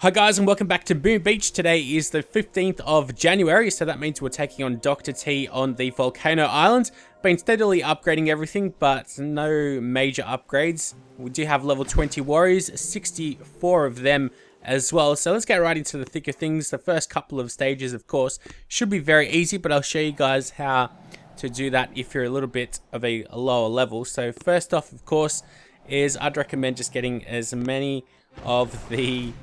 Hi guys and welcome back to Boom Beach. Today is the 15th of January, so that means we're taking on Dr. T on the Volcano Island. Been steadily upgrading everything, but no major upgrades. We do have level 20 warriors, 64 of them as well. So let's get right into the thick of things. The first couple of stages, of course, should be very easy, but I'll show you guys how to do that if you're a little bit of a lower level. So first off, of course, is I'd recommend just getting as many of the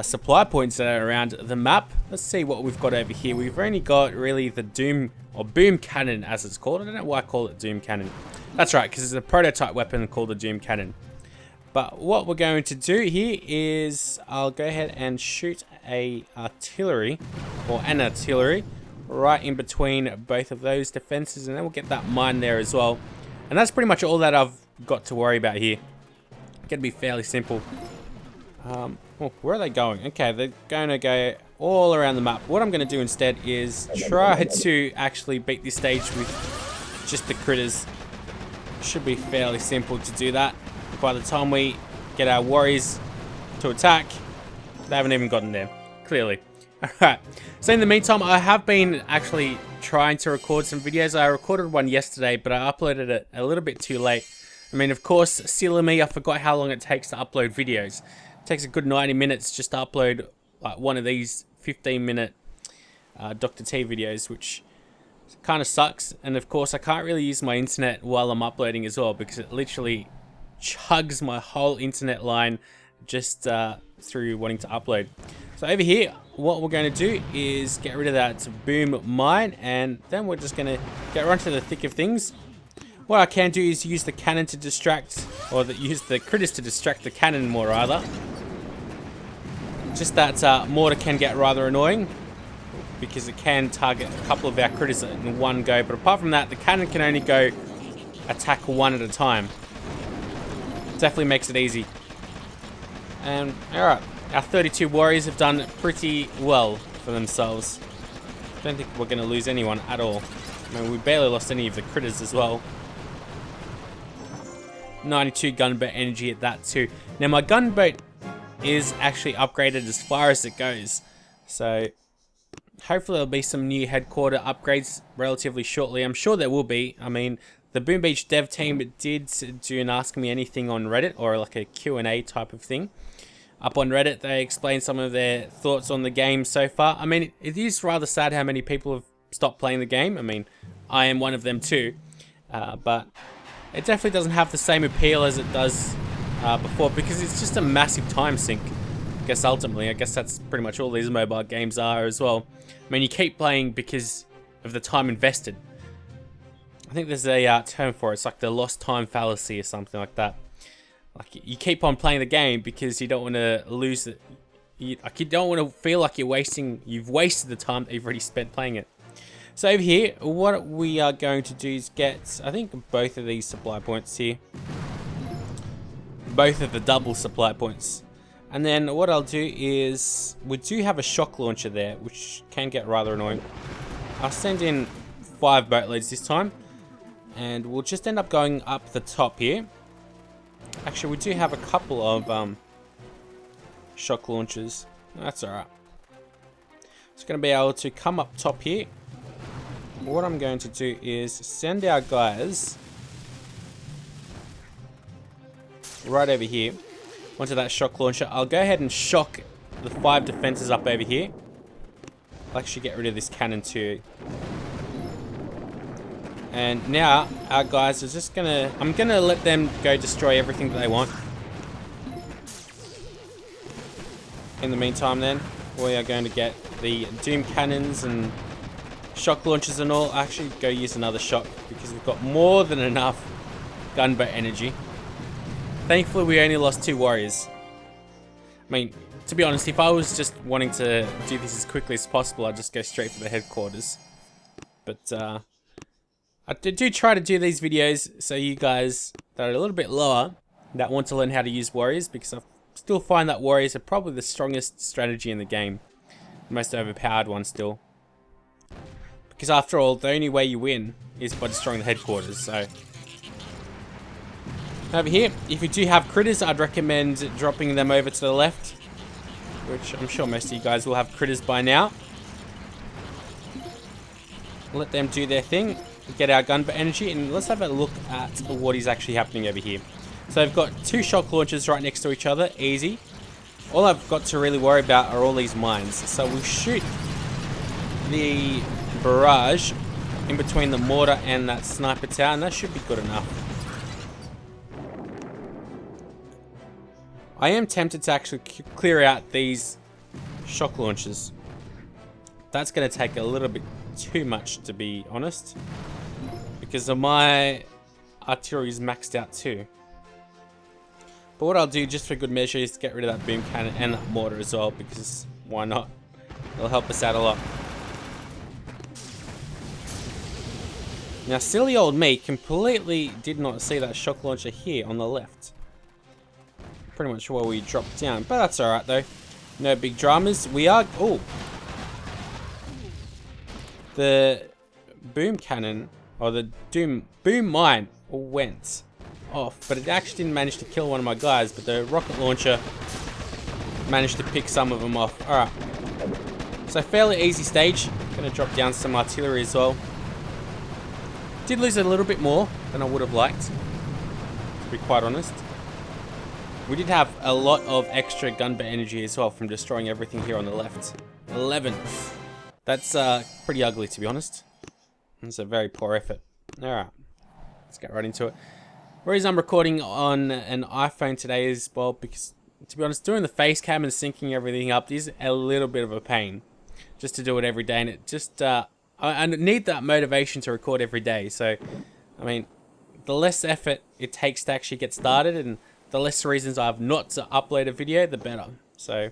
supply points that are around the map. Let's see what we've got over here. We've only got really the Doom or Boom Cannon as it's called. I don't know why I call it Doom Cannon. That's right, because it's a prototype weapon called the Doom Cannon. But what we're going to do here is I'll go ahead and shoot an artillery right in between both of those defenses, and then we'll get that mine there as well. And that's pretty much all that I've got to worry about here. Gonna be fairly simple. Oh, where are they going? Okay, they're going to go all around the map. What I'm going to do instead is try to actually beat this stage with just the critters. Should be fairly simple to do that. By the time we get our warriors to attack, they haven't even gotten there, clearly. Alright, so in the meantime, I have been actually trying to record some videos. I recorded one yesterday, but I uploaded it a little bit too late. I mean, of course, silly me, I forgot how long it takes to upload videos. It takes a good 90 minutes just to upload like one of these 15-minute Dr. T videos, which kind of sucks. And of course, I can't really use my internet while I'm uploading as well, because it literally chugs my whole internet line just through wanting to upload. So over here, what we're going to do is get rid of that boom mine, and then we're just going to get right to the thick of things. What I can do is use the cannon to distract, or use the critters to distract the cannon more rather. Just that mortar can get rather annoying, because it can target a couple of our critters in one go. But apart from that, the cannon can only go attack one at a time. Definitely makes it easy. And alright, our 32 warriors have done pretty well for themselves. I don't think we're going to lose anyone at all. I mean, we barely lost any of the critters as well. 92 gunboat energy at that too. Now my gunboat is actually upgraded as far as it goes, so hopefully there'll be some new headquarter upgrades relatively shortly. I'm sure there will be. I mean, the Boom Beach dev team did do an Ask Me Anything on Reddit, or like a Q&A type of thing. Up on Reddit, they explained some of their thoughts on the game so far. I mean, it is rather sad how many people have stopped playing the game. I mean, I am one of them too, but it definitely doesn't have the same appeal as it does before, because it's just a massive time sink. I guess ultimately, I guess that's pretty much all these mobile games are as well. I mean, you keep playing because of the time invested. I think there's a term for it. It's like the lost time fallacy or something like that. Like, you keep on playing the game because you don't want to lose it. You don't want to feel like you've wasted the time that you've already spent playing it. So over here, what we are going to do is get, I think, both of these supply points here. Both of the double supply points. And then what I'll do is, we do have a shock launcher there, which can get rather annoying. I'll send in 5 boatloads this time. And we'll just end up going up the top here. Actually, we do have a couple of shock launchers. That's alright. It's going to be able to come up top here. What I'm going to do is send our guys right over here onto that shock launcher. I'll go ahead and shock the 5 defenses up over here. I'll actually get rid of this cannon too. And now our guys are just I'm gonna let them go destroy everything that they want. In the meantime then, we are going to get the doom cannons and shock launchers and all. Actually go use another shock, because we've got more than enough gunboat energy. Thankfully we only lost 2 warriors. I mean, to be honest, if I was just wanting to do this as quickly as possible, I'd just go straight for the headquarters. But I do try to do these videos so you guys that are a little bit lower, that want to learn how to use warriors, because I still find that warriors are probably the strongest strategy in the game. The most overpowered one still. Because after all, the only way you win is by destroying the headquarters, so Over here, if you do have critters, I'd recommend dropping them over to the left. which I'm sure most of you guys will have critters by now. Let them do their thing, get our gunboat energy, and let's have a look at what is actually happening over here. So I've got 2 shock launchers right next to each other, easy. All I've got to really worry about are all these mines. So we'll shoot the barrage in between the mortar and that sniper tower, and that should be good enough. I am tempted to actually clear out these shock launchers. That's going to take a little bit too much, to be honest, because of my artillery is maxed out too. But what I'll do, just for good measure, is get rid of that boom cannon and that mortar as well, because why not? It'll help us out a lot. Now, silly old me completely did not see that shock launcher here on the left. Pretty much where we dropped down, but that's alright though. No big dramas. We are... Oh! The boom cannon, or the boom mine, went off, but it actually didn't manage to kill one of my guys, but the rocket launcher managed to pick some of them off. Alright. So fairly easy stage. Gonna drop down some artillery as well. Did lose a little bit more than I would have liked, to be quite honest. We did have a lot of extra gunboat energy as well from destroying everything here on the left. 11. That's pretty ugly, to be honest. It's a very poor effort. Alright, let's get right into it. The reason I'm recording on an iPhone today is, well, because, to be honest, doing the face cam and syncing everything up is a little bit of a pain. Just to do it every day, and it just, I need that motivation to record every day. So, I mean, the less effort it takes to actually get started, and the less reasons I have not to upload a video, the better. So,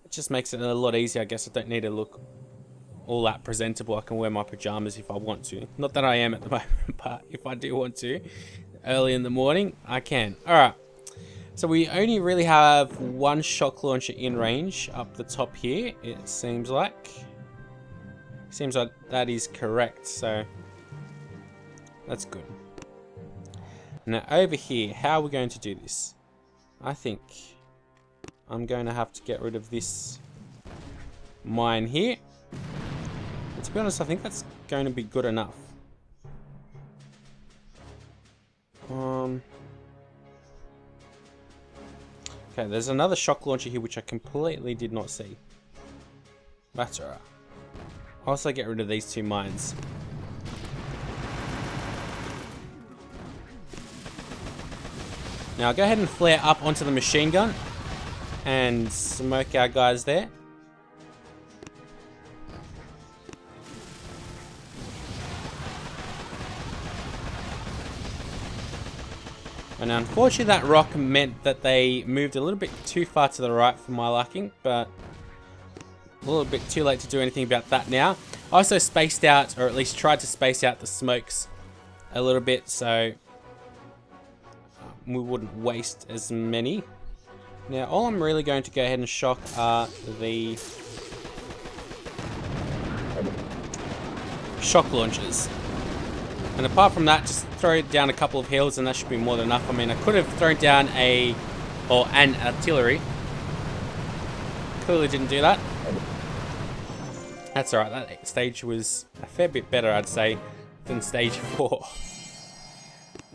it just makes it a lot easier. I guess I don't need to look all that presentable. I can wear my pajamas if I want to. Not that I am at the moment, but if I do want to, early in the morning, I can. Alright, so we only really have 1 shock launcher in range up the top here, it seems like. Seems like that is correct, so that's good. Now over here, how are we going to do this? I think I'm going to have to get rid of this mine here. But to be honest, I think that's going to be good enough. Okay, there's another shock launcher here which I completely did not see. That's alright. I'll also get rid of these 2 mines. Now I'll go ahead and flare up onto the machine gun and smoke our guys there. And unfortunately that rock meant that they moved a little bit too far to the right for my liking, but a little bit too late to do anything about that now. I also spaced out, or at least tried to space out the smokes a little bit, so we wouldn't waste as many. Now all I'm really going to go ahead and shock are the shock launchers. And apart from that, just throw down a couple of hills and that should be more than enough. I mean, I could have thrown down an artillery. Clearly didn't do that. That's alright, that stage was a fair bit better, I'd say, than stage 4.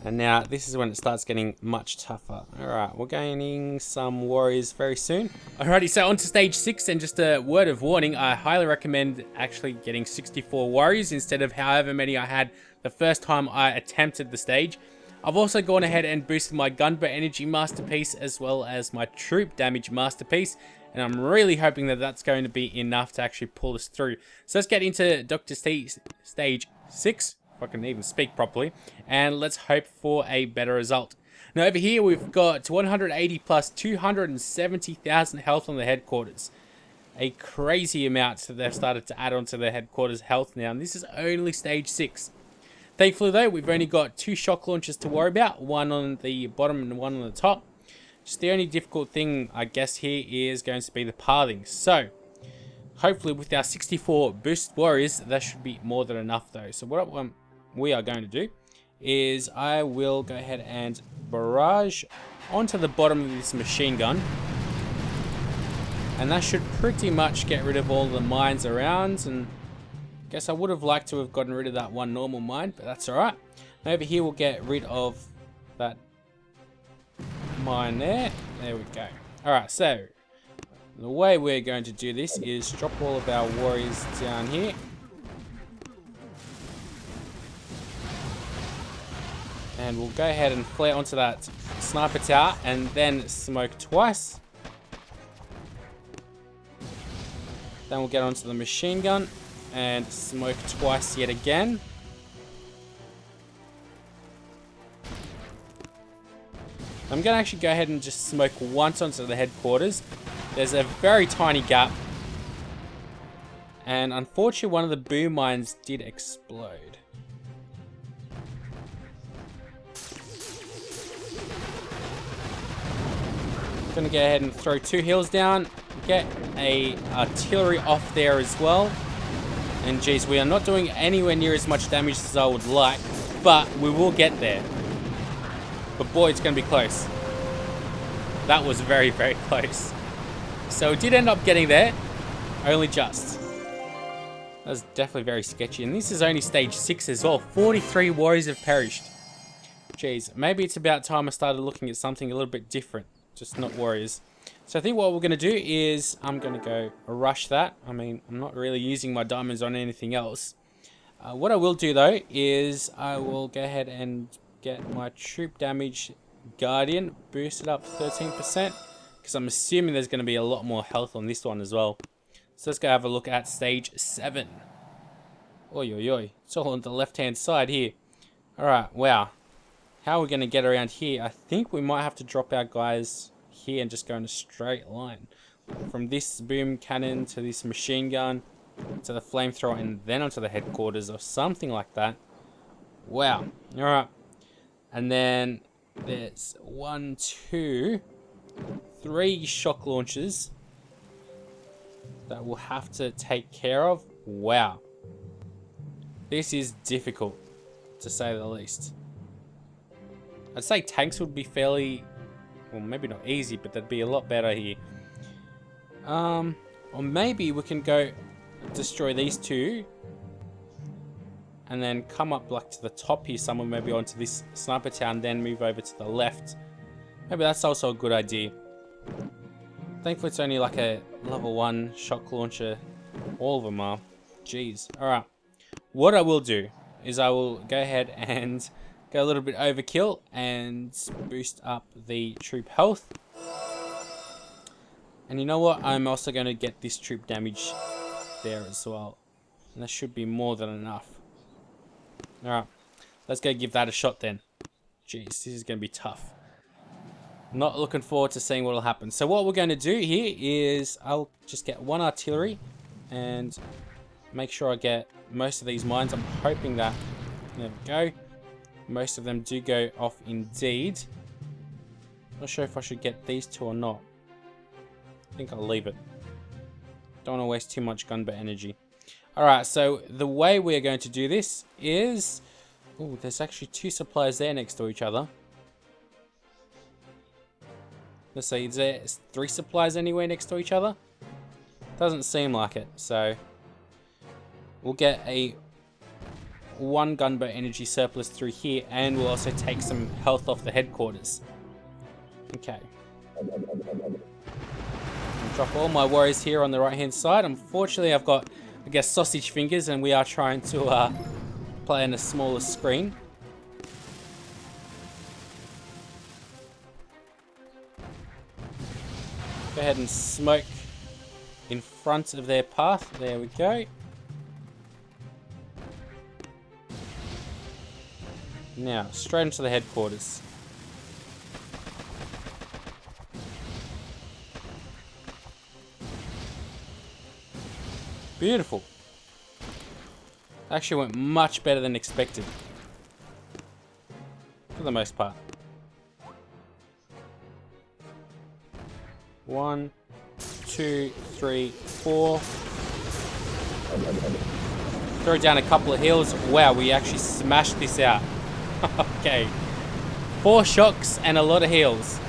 And now, this is when it starts getting much tougher. Alright, we're gaining some warriors very soon. Alrighty, so on to stage 6, and just a word of warning, I highly recommend actually getting 64 warriors instead of however many I had the first time I attempted the stage. I've also gone ahead and boosted my gunboat energy masterpiece as well as my troop damage masterpiece, and I'm really hoping that that's going to be enough to actually pull us through. So let's get into Dr. Stage 6. If I can even speak properly, and let's hope for a better result. Now over here we've got 180 plus 270,000 health on the headquarters. A crazy amount that they've started to add onto their headquarters health now, and this is only stage 6. Thankfully though, we've only got 2 shock launchers to worry about, one on the bottom and one on the top. Just the only difficult thing I guess here is going to be the pathing. So hopefully with our 64 boosted warriors, that should be more than enough though. So what we are going to do is I will go ahead and barrage onto the bottom of this machine gun. And that should pretty much get rid of all the mines around. And I guess I would have liked to have gotten rid of that one normal mine, but that's alright. Over here we'll get rid of that mine there. There we go. Alright, so the way we're going to do this is drop all of our warriors down here. And we'll go ahead and flare onto that sniper tower and then smoke twice. Then we'll get onto the machine gun and smoke twice yet again. I'm going to actually go ahead and just smoke once onto the headquarters. There's a very tiny gap. And unfortunately, one of the boom mines did explode. I'm going to go ahead and throw 2 heals down. Get a artillery off there as well. And geez, we are not doing anywhere near as much damage as I would like. But we will get there. But boy, it's going to be close. That was very, very close. So it did end up getting there. Only just. That was definitely very sketchy. And this is only stage 6 as well. 43 warriors have perished. Jeez, maybe it's about time I started looking at something a little bit different. Just not warriors. So I think what we're going to do is I'm going to go rush that. I mean, I'm not really using my diamonds on anything else. What I will do though is I will go ahead and get my troop damage guardian boosted up 13%. Because I'm assuming there's going to be a lot more health on this one as well. So let's go have a look at stage 7. Oi, oi, oi. It's all on the left-hand side here. Alright, wow. How are we going to get around here? I think we might have to drop our guys here and just go in a straight line. From this boom cannon to this machine gun to the flamethrower and then onto the headquarters or something like that. Wow. Alright. And then there's 1, 2, 3 shock launchers that we'll have to take care of. Wow. This is difficult, to say the least. I'd say tanks would be fairly, well, maybe not easy, but they'd be a lot better here. Or maybe we can go destroy these 2 and then come up like to the top here somewhere, maybe onto this sniper tower and then move over to the left. Maybe that's also a good idea. Thankfully it's only like a level 1 shock launcher. All of them are. Jeez. Alright. What I will do is I will go ahead and go a little bit overkill and boost up the troop health. And you know what? I'm also going to get this troop damage there as well. And that should be more than enough. Alright. Let's go give that a shot then. Jeez, this is going to be tough. Not looking forward to seeing what will happen. So what we're going to do here is I'll just get 1 artillery and make sure I get most of these mines. I'm hoping that, there we go, most of them do go off indeed. Not sure if I should get these 2 or not. I think I'll leave it. Don't want to waste too much gunboat energy. Alright, so the way we're going to do this is... oh, there's actually 2 suppliers there next to each other. Let's see, is there 3 supplies anywhere next to each other? Doesn't seem like it, so we'll get a 1 gunboat energy surplus through here, and we'll also take some health off the headquarters. Okay. I'll drop all my warriors here on the right hand side. Unfortunately, I've got, I guess, sausage fingers, and we are trying to play on a smaller screen. Go ahead and smoke in front of their path. There we go. Now, straight into the headquarters. Beautiful. Actually went much better than expected. For the most part. 1, 2, 3, 4. Throw down a couple of heals. Wow, we actually smashed this out. Okay. 4 shocks and a lot of heals.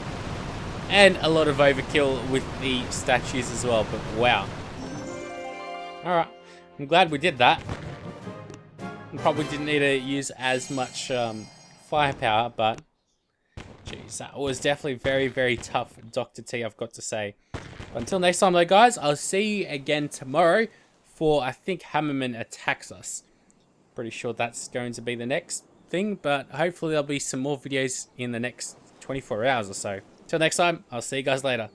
And a lot of overkill with the statues as well, but wow. Alright, I'm glad we did that. We probably didn't need to use as much firepower, but jeez, that was definitely very, very tough, Dr. T, I've got to say. But until next time though, guys, I'll see you again tomorrow for, I think, Hammerman attacks us. Pretty sure that's going to be the next thing, but hopefully there'll be some more videos in the next 24 hours or so. Till next time, I'll see you guys later.